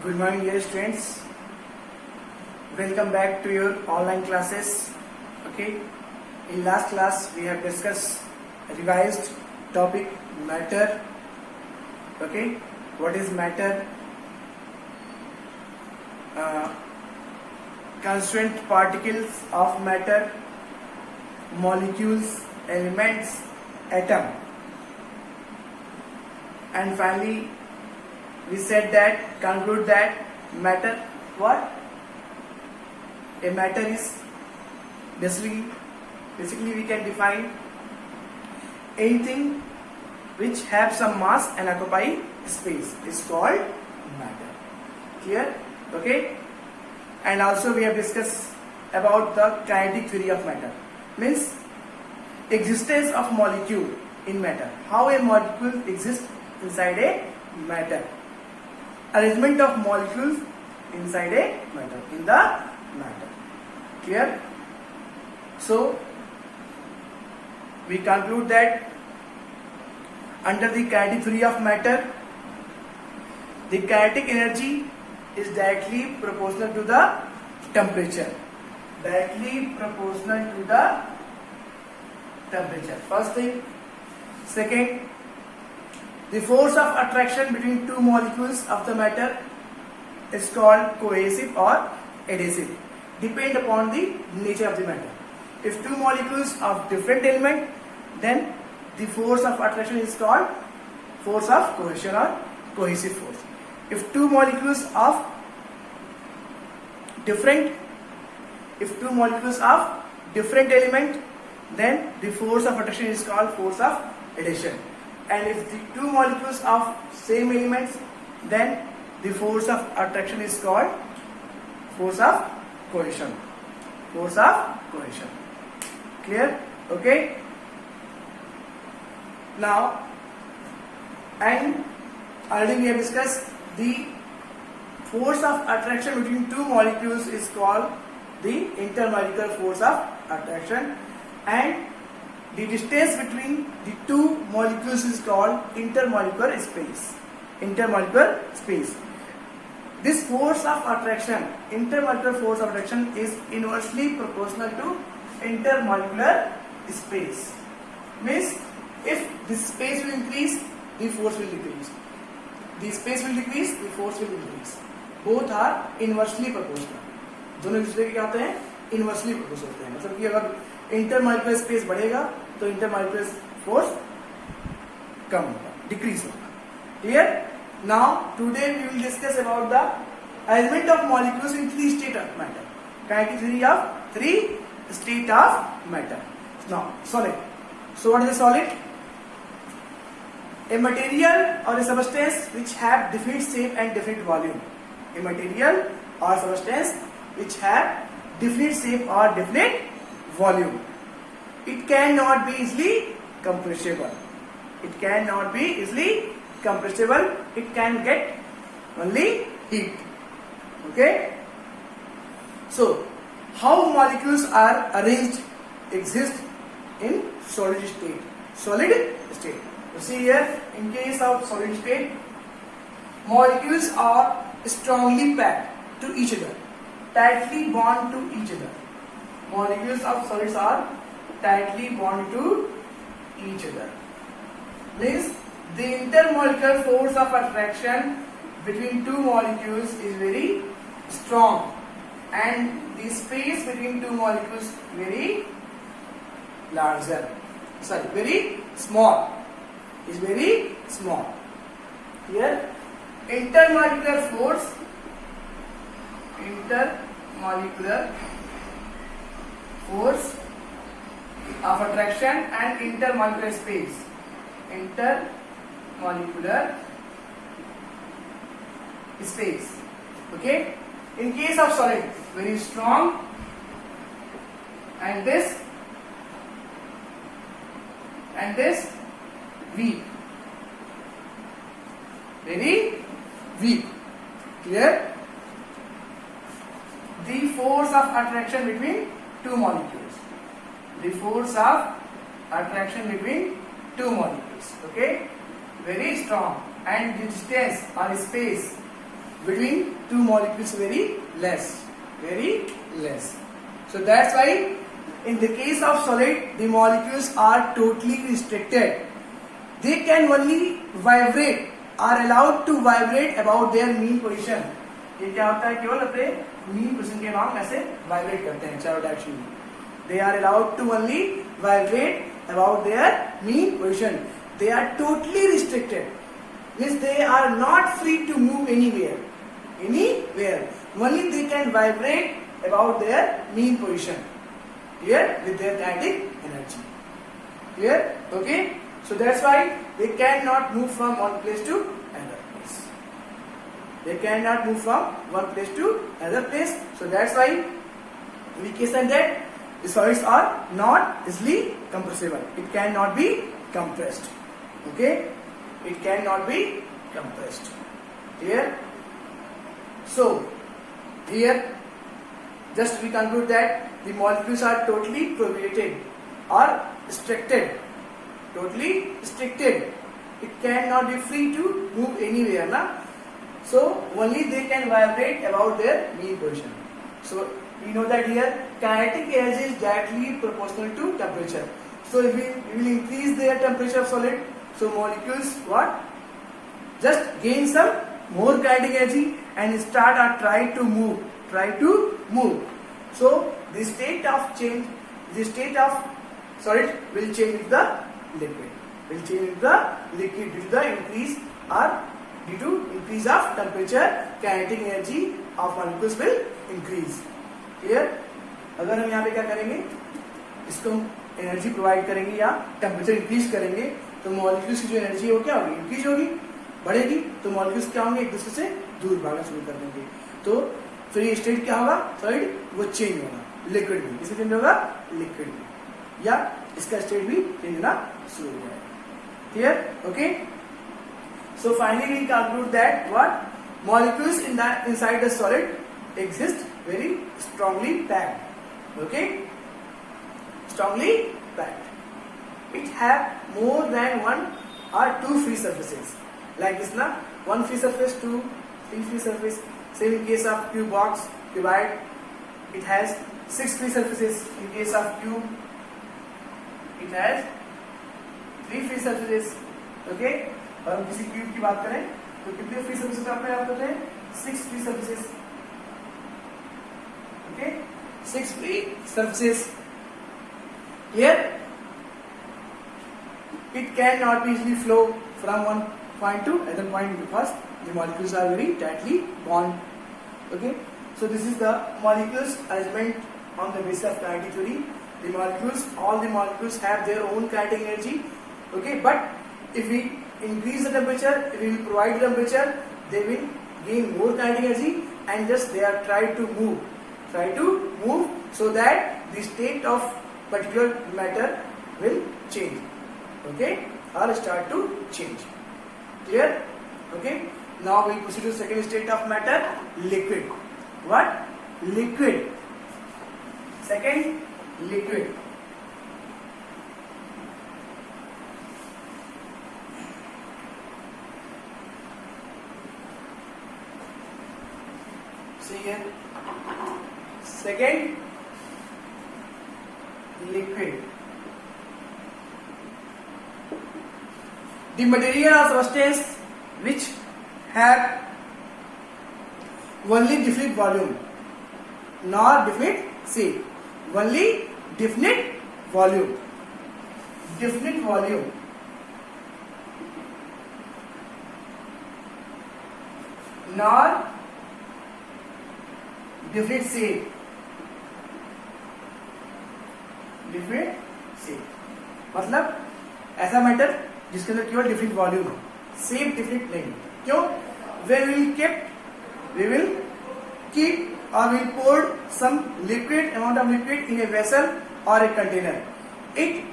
Good morning, dear students. Welcome back to your online classes. Okay. In last class, we have discussed revised topic matter. Okay. What is matter? Constituent particles of matter, molecules, elements, atom, and finally we said that, conclude that matter, what? A matter is basically we can define anything which have some mass and occupy space is called matter. Clear? Okay. And also we have discussed about the kinetic theory of matter, means existence of molecule in matter, how a molecule exists inside a matter, arrangement of molecules inside a matter, in the matter. Clear? So we conclude that under the kinetic theory of matter, the kinetic energy is directly proportional to the temperature. Directly proportional to the temperature. First thing. Second, the force of attraction between two molecules of the matter is called cohesive or adhesive. Depend upon the nature of the matter. If two molecules of different element, then the force of attraction is called force of cohesion or cohesive force. If two molecules of different element, then the force of attraction is called force of adhesion. And if the two molecules of same elements, then the force of attraction is called force of cohesion. Force of cohesion. Clear? Okay. Now, and already we have discussed the force of attraction between two molecules is called the intermolecular force of attraction, and the distance between the two molecules is called intermolecular space. Intermolecular space. This force of attraction, intermolecular force of attraction, is inversely proportional to intermolecular space. Means if the space will increase, the force will decrease. The space will decrease, the force will increase. Both are inversely proportional. दोनों एक दूसरे के क्या होते हैं? Inversely proportional होते हैं. मतलब कि अगर इंटरमॉलिक्यूलर स्पेस बढ़ेगा तो इंटरमॉलिक्यूलर फोर्स कम होगा, डिक्रीज होगा. Clear? Now today we will discuss about the arrangement of molecules in three state of matter. Kinetic theory of three state of matter. Now solid. So what is a solid? A material or a substance which have definite shape and definite volume. A material or substance which have definite shape or definite volume. It cannot be easily compressible. It cannot be easily compressible. It can get only heat. Okay? So, how molecules are arranged exist in solid state. Solid state. You see here, in case of solid state, molecules are strongly packed to each other, tightly bound to each other. Molecules of solids are tightly bound to each other. Means the intermolecular force of attraction between two molecules is very strong, and the space between two molecules very larger. Sorry, very small. Is very small. Here, intermolecular force of attraction and intermolecular space. Intermolecular space. Okay. In case of solid, very strong, and this weak. Very weak. Clear? The force of attraction between two molecules. The force of attraction between two molecules. Okay? Very strong. And the distance or space between two molecules very less. So that's why in the case of solid, the molecules are totally restricted. They can only vibrate, are allowed to vibrate about their mean position. ये क्या होता है, केवल अपने mean position के around ऐसे vibrate करते हैं चारों डायरेक्शन में. They are allowed to only vibrate about their mean position. They are totally restricted. Means they are not free to move anywhere. Only they can vibrate about their mean position. Clear? With their kinetic energy. Clear? Okay? So that's why they cannot move from one place to another place. They cannot move from one place to another place. So that's why indication that the solids are not easily compressible. It cannot be compressed. Okay? It cannot be compressed. Clear? So here just we conclude that the molecules are totally prohibited or restricted. Totally restricted. It cannot be free to move anywhere, na? So only they can vibrate about their mean position. So we know that here kinetic energy is directly proportional to temperature. So if we will increase their temperature of solid, so molecules what? Just gain some more kinetic energy and start or try to move. So the state of change, the state of solid will change with the liquid. Due to the increase or due to increase of temperature, kinetic energy of molecules will increase. Clear? अगर हम यहाँ पे क्या करेंगे, इसको energy provide करेंगे या temperature increase करेंगे, तो मॉलिक्यूल्स की जो एनर्जी है वो क्या होगी, इंक्रीज होगी, बढ़ेगी. तो मॉलिक्यूल्स क्या होंगे, एक दूसरे से दूर भागना शुरू कर देंगे. तो फिर ये स्टेट क्या होगा, सॉलिड वो चेंज होगा, लिक्विड भी. किससे चेंज होगा, लिक्विड भी, या इसका स्टेट भी चेंज होना शुरू हो जाएगा. Clear? Okay? So finally we conclude that what? Molecules inside the solid exist very strongly packed. Okay? Strongly packed. It have more than one or two free surfaces. Like this, na? One free surface, two, three free surface. Same in case of cube box, cuboid, it has 6 free surfaces. In case of cube, it has 3 free surfaces. Okay? और हम किसी cube की बात करें तो कितने free surfaces आपने याद करते हैं, 6 free surfaces. Okay, 6 free surfaces. Here it cannot be easily flow from one point to another point because the molecules are very tightly bound. Okay, so this is the molecules arrangement on the basis of kinetic theory. The molecules, all the molecules have their own kinetic energy. Okay, but if we increase the temperature, if we will provide the temperature, they will gain more kinetic energy and just they are try to move so that the state of particular matter will change. Okay, or start to change. Clear? Okay, now we proceed to second state of matter, liquid. What? Liquid. Second, liquid. See here. Second, liquid. The material or substance which have only definite volume, nor definite shape. Only definite volume. Definite volume. Nor definite shape. Definite shape मतलब ऐसा matter जिसके अंदर केवल different volume है, same different नहीं. क्यों? we will keep or we pour some liquid amount of liquid in a vessel or a container. It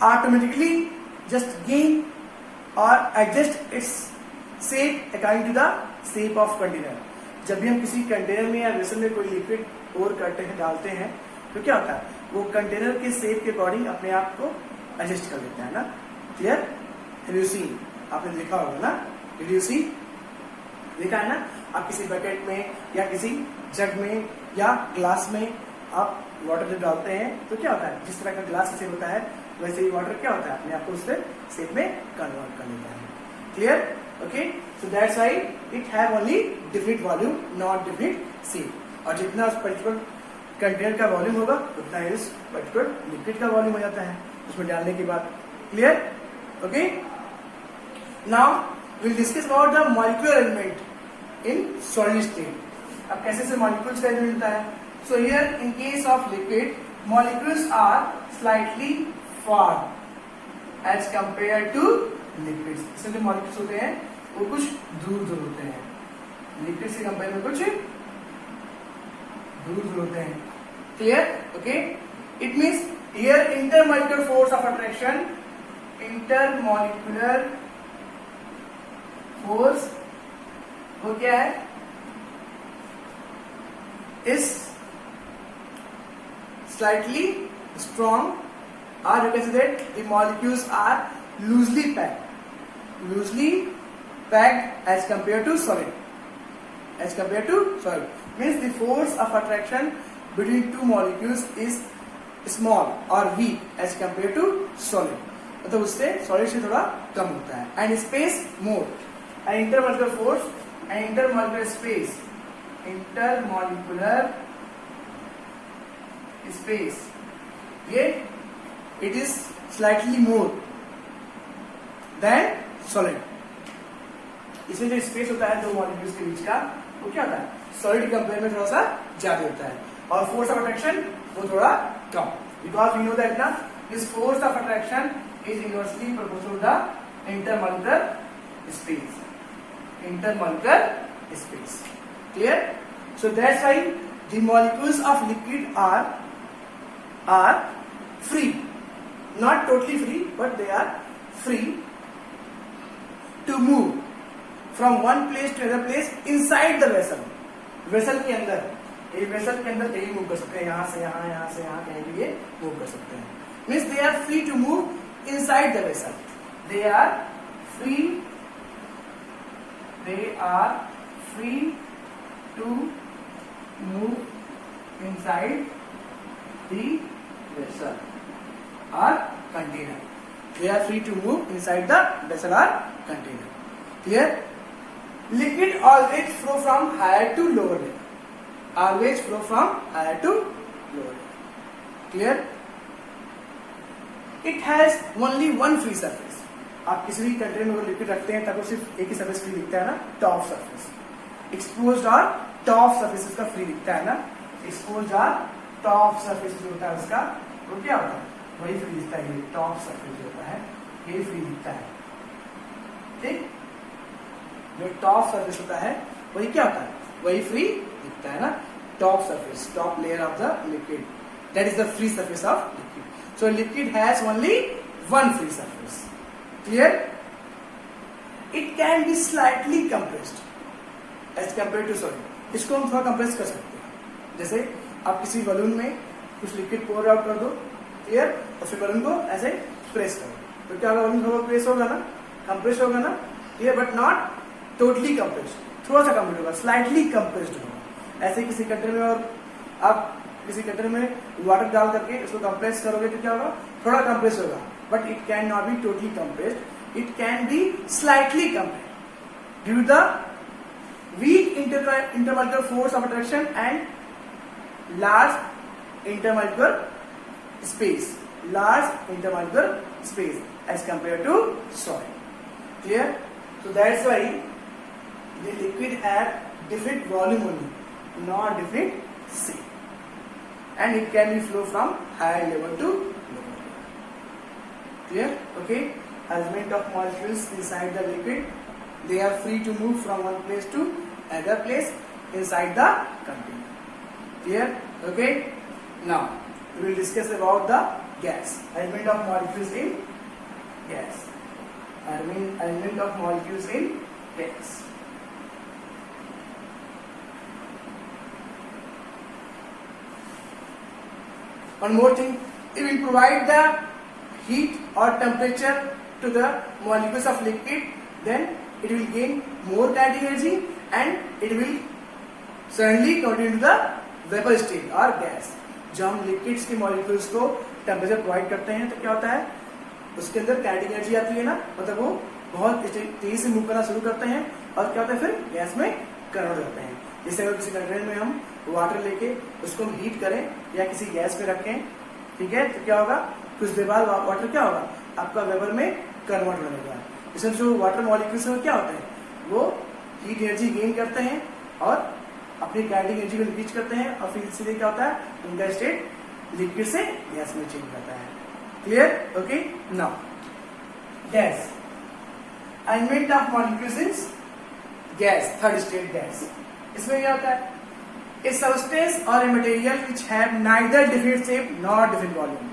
automatically just gain or adjust its shape according to the shape of container. जब भी हम किसी container में या vessel में कोई liquid पोर करते हैं, डालते हैं, तो क्या होता है, वो कंटेनर के शेप के अकॉर्डिंग अपने आप को एडजस्ट कर लेता है ना. क्लियर? Have you seen? आपने देखा होगा ना. Did you see? देखा है ना, आप किसी बकेट में या किसी जग में या ग्लास में आप वाटर जब डालते हैं तो क्या होता है, जिस तरह का ग्लास का शेप होता है वैसे ही वाटर क्या होता है, अपने आप को उससे शेप में कन्वर्ट कर लेता है. Clear? Okay, so that's why it have only different volume, not different shape. और जितना उस पर्टिकुलर कंटेनर का वॉल्यूम होगा उतना ही उस पर्टिकुलर लिक्विड का वॉल्यूम हो जाता है उसमें डालने के बाद. Clear? Okay, now will discuss about the molecular element in solid state. अब कैसे से मॉलिक्यूल्स का एलिमेंट मिलता है. So here in case of liquid molecules are slightly far as compare to liquids. इसमें जो मॉलिक्यूल्स होते हैं वो कुछ दूर दूर होते हैं, लिक्विड से कंपेयर में कुछ दूर दूर होते हैं. Clear? Okay, it means here intermolecular force of attraction, intermolecular force वो क्या है, is slightly strong, or you can say that the molecules are loosely packed as compared to solid. As compared to solid means the force of attraction between two molecules is small or weak as compared to solid. मतलब उससे solid से थोड़ा कम होता है. And space more. An intermolecular force, an intermolecular space, intermolecular space. ये it is slightly more than solid. इसमें जो space होता है दो मॉलिक्यूल्स के बीच का वो क्या होता है, सॉलिड कंपेयर में थोड़ा सा ज्यादा होता है. और फोर्स ऑफ अट्रैक्शन वो थोड़ा कम. बिकॉज वी नो दैट ना this force of attraction is inversely proportional to the intermolecular space. Intermolecular space. Clear? So that's why the molecules of liquid are free, not totally free, but they are free to move from one place to another place inside the vessel. Vessel के अंदर, ये vessel के अंदर कहीं move कर सकते हैं, यहाँ से यहाँ, यहाँ से यहाँ, कहीं भी ये move कर सकते हैं. Means they are free to move inside the vessel. They are free to move inside the vessel or container. They are free to move inside the vessel or container. Clear? Liquid always flow from higher to lower level. Always flow from higher to lower level. Clear? It has only one free surface. आप किसी भी container में liquid रखते हैं तब वो सिर्फ एक ही सरफेस फ्री दिखता है ना, टॉप सरफेस. एक्सपोज्ड और टॉप सरफेस उसका फ्री दिखता है ना. एक्सपोज्ड और टॉप सरफेस जो होता है उसका वो क्या होता है, वही फ्री दिखता है. ये टॉप सरफेस जो होता है ये फ्री दिखता है. ठीक, जो टॉप सरफेस होता है वही क्या होता है, वही फ्री दिखता है ना. Top surface, top layer of the liquid, that is the free surface of liquid. So liquid has only one free surface. Clear? It can be slightly compressed as compare to solid. इसको हम थोड़ा compress कर सकते हैं. जैसे आप किसी balloon में कुछ लिक्विड पोर आउट कर दो, क्लियर, और फिर बलून को ऐसे प्रेस करो तो क्या होगा, बलून थोड़ा प्रेस होगा ना, कंप्रेस होगा ना. Clear? But not totally compressed, थोड़ा सा कंप्रेस होगा, स्लाइटली कंप्रेस्ड होगा. ऐसे किसी कंटेनर में और आप किसी कंटेनर में वाटर डाल करके इसको कंप्रेस करोगे तो क्या होगा, थोड़ा कंप्रेस होगा. But it can not be totally compressed, it can be slightly compressed due to the weak intermolecular force of attraction and large intermolecular space, as compared to solid. Clear? So that's why the liquid have different volume only, not different shape, and it can be flow from higher level to lower level. Clear? Okay. Arrangement of molecules inside the liquid, they are free to move from one place to another place inside the container. Clear? Okay. Now we will discuss about the gas. Arrangement of molecules in gas. Arrangement of molecules in gas. One more thing, it will provide the heat or temperature to the molecules of liquid, then it will gain more kinetic energy and it will suddenly convert into the vapor state or gas. जब हम liquids के molecules को temperature provide करते हैं तो क्या होता है, उसके अंदर काइनेटिक एनर्जी आती है ना, मतलब वो बहुत तेजी से मूव करना शुरू करते हैं और क्या होता है फिर गैस में कन्वर्ट होते हैं. जैसे अगर किसी कंटेनर में हम वाटर लेके उसको हम हीट करें या किसी गैस पे रखें, ठीक है, तो क्या होगा, कुछ देर बाद वाटर क्या होगा, आपका वेपर में कन्वर्ट होने लगा. इसमें जो वाटर मॉलिक्यूल्स हैं क्या होते हैं, वो हीट एनर्जी गेन करते हैं और अपनी काइनेटिक एनर्जी को इंक्रीज करते हैं और फिर सीधे क्या होता है, उनका स्टेट लिक्विड से गैस में चेंज करता है. Clear? Okay. Now gas, arrangement of molecules is gas, third state gas. इसमें क्या होता है, a substance or a material which have neither definite shape nor definite volume.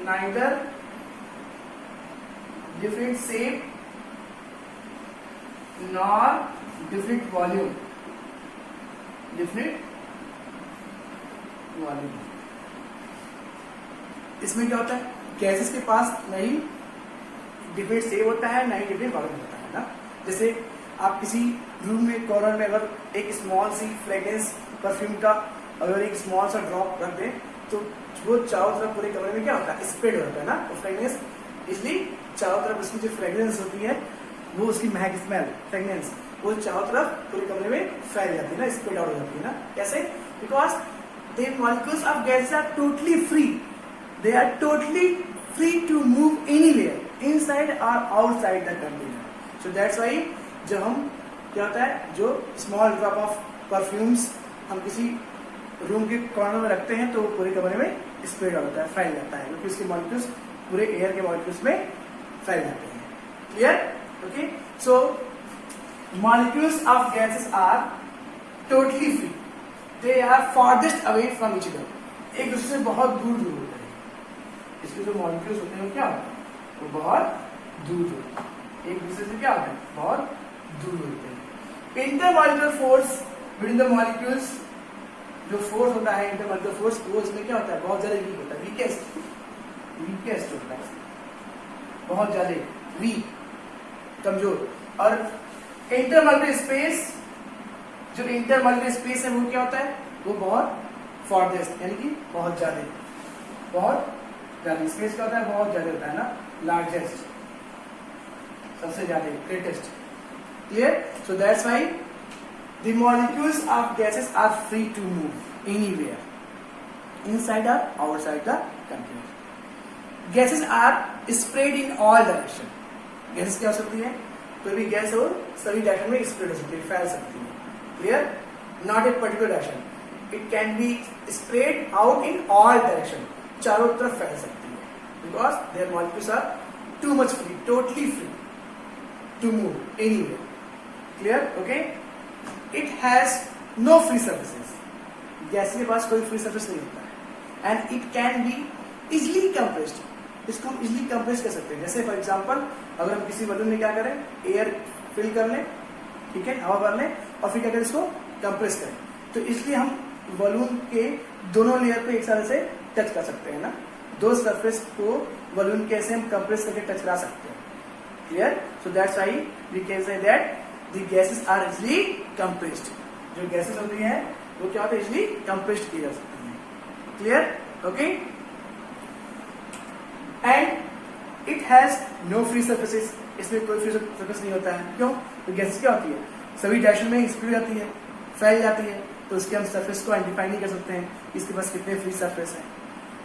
Neither definite shape nor definite volume. Definite volume. इसमें क्या होता है, gases के पास नहीं डिफरेंट शेप होता है, नहीं डिफरेंट वॉल्यूम होता है ना. जैसे आप किसी रूम में कॉर्नर में अगर एक स्मॉल सी फ्रेग्रेंस परफ्यूम का अगर एक स्मॉल सा ड्रॉप रख दें तो वो चारों तरफ पूरे कमरे में क्या होता है, स्प्रेड होता है ना वो फ्रेग्रेंस. इसलिए चारों तरफ उसकी जो फ्रेग्रेंस होती है वो उसकी महक स्मेल फ्रेग्रेंस वो चारों तरफ पूरे कमरे में फैल जाती है ना, स्प्रेड आउट हो जाती है ना. कैसे? Because the molecules of gases are totally free. They are totally free to move anywhere, inside or outside the container. So that's why जब हम क्या होता है, जो स्मॉल ड्रॉप ऑफ परफ्यूम्स हम किसी रूम के कॉर्नर में रखते हैं तो वो पूरे कमरे में स्प्रेड होता है, फैल जाता है, क्योंकि उसके मॉलिक्यूल्स पूरे एयर के मॉलिक्यूल्स में फैल जाते हैं. Clear? Okay. So molecules of gases are totally free. They are farthest away from each other. एक दूसरे से बहुत दूर दूर होते हैं. इसके जो मॉलिक्यूल्स होते हैं वो क्या होते हैं, वो बहुत दूर दूर एक दूसरे से क्या होते हैं, बहुत दूर होते हैं. Intermolecular force between the molecules, जो फोर्स होता है इंटरमॉलिक्यूलर फोर्स, वो इसमें क्या होता है, बहुत ज्यादा वीक होता है, वीकेस्ट होता है, बहुत ज्यादा वीक, कमजोर. और इंटरमॉलिक्यूलर स्पेस, जो इंटरमॉलिक्यूलर स्पेस है वो क्या होता है, वो बहुत फारदेस्ट, यानी कि बहुत ज्यादा स्पेस क्या होता है, बहुत ज्यादा होता है ना, लार्जेस्ट, सबसे ज्यादा, greatest. Clear? So that's why the molecules of gases are free to move anywhere, inside or outside the container. Gases are spread in all direction. Gases क्या हो सकती है, कोई भी गैस हो सभी डायरेक्शन में स्प्रेड हो सकती है, फैल सकती है. Clear? Not a particular direction. It can be spread out in all direction. चारों तरफ फैल सकती है, because their molecules are too much free, totally free to move anywhere. Clear? Okay. It has no free surfaces. Gas के पास कोई free surface नहीं होता है. And it can be easily compressed. इसको हम इजिली कंप्रेस कर सकते हैं. जैसे फॉर एग्जांपल अगर हम किसी बलून में क्या करें, एयर फिल कर लें, ठीक है, हवा भर लें और फिर क्या करें, इसको कंप्रेस करें, तो इसलिए हम बलून के दोनों लेयर पे एक साथ से टच कर सकते हैं ना. दो सरफेस को बलून के ऐसे हम कंप्रेस करके टच करा सकते हैं. Clear? So that's why we can say that the gases are easily compressed. जो गैसेस होती हैं वो क्या होता है, इजिली कंप्रेस्ड की जा सकती हैं. Clear? Okay. And it has no free surfaces. इसमें कोई फ्री सरफेस नहीं होता है. क्यों? तो गैसेस क्या होती है, सभी डायरेक्शन में स्प्रेड जाती है, फैल जाती है, तो उसके हम सरफेस को आइडेंटिफाई नहीं कर सकते हैं इसके पास कितने फ्री सरफेस हैं.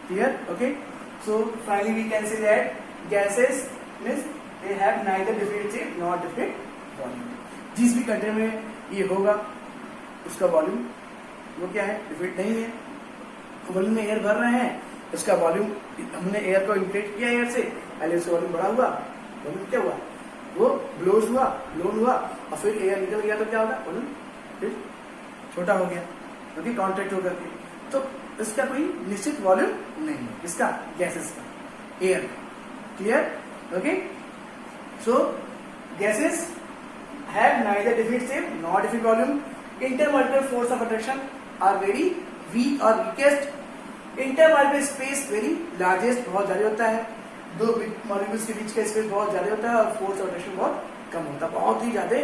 Clear? Okay. So finally we can say that gases means they have neither different shape nor different volume. जिस भी कंटेनर में ये होगा उसका वॉल्यूम वो क्या है, डिफरेंट नहीं है. वॉल्यूम में एयर भर रहे हैं, उसका वॉल्यूम हमने एयर को इंक्रीज किया एयर से, पहले उसका वॉल्यूम बड़ा हुआ, वॉल्यूम क्या हुआ, वो ब्लोज हुआ, ब्लोन हुआ और फिर एयर निकल गया तो क्या होगा, वॉल्यूम फिर छोटा हो गया, क्योंकि कॉन्ट्रैक्ट होकर के. तो इसका कोई निश्चित वॉल्यूम नहीं है, इसका गैसेस का, air. Clear? Okay. So gases have neither definite shape nor definite volume. Intermolecular force of attraction are very weak or weakest. Intermolecular space very largest, बहुत ज्यादा होता है. दो मॉलिक्यूल्स के बीच का स्पेस बहुत ज्यादा होता है और फोर्स ऑफ अट्रैक्शन बहुत कम होता है, बहुत ही ज्यादा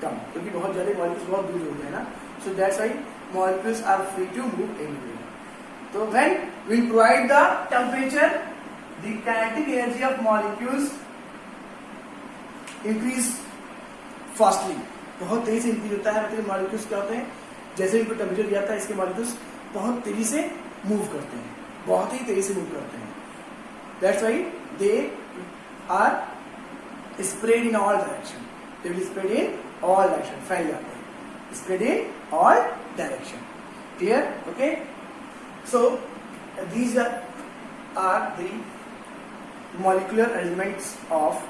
कम, क्योंकि बहुत ज्यादा मॉलिक्यूल्स बहुत दूर होते हैं ना. So that's why molecules are free to move anywhere. तो when we provide the temperature, the kinetic energy of molecules increase fastly. बहुत तेजी से इंक्रीज होता है. मतलब मॉलिक्यूल्स क्या होते हैं, जैसे इनको टेम्परेचर दिया जाता है इसके मॉलिक्यूल्स बहुत तेजी से मूव करते हैं, बहुत ही तेजी से मूव करते हैं. That's why they are spread in all direction. They will spread in all direction, फैल जाते हैं, spread in all direction. Clear? Okay. So these are the molecular arrangements of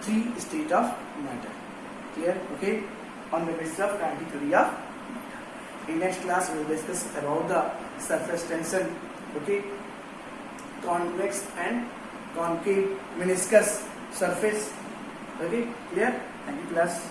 three state of matter. Clear? Okay. On the basis of kinetic theory of matter. In next class we will discuss about the surface tension. Okay. Convex and concave meniscus surface. Okay. Clear? Thank you class.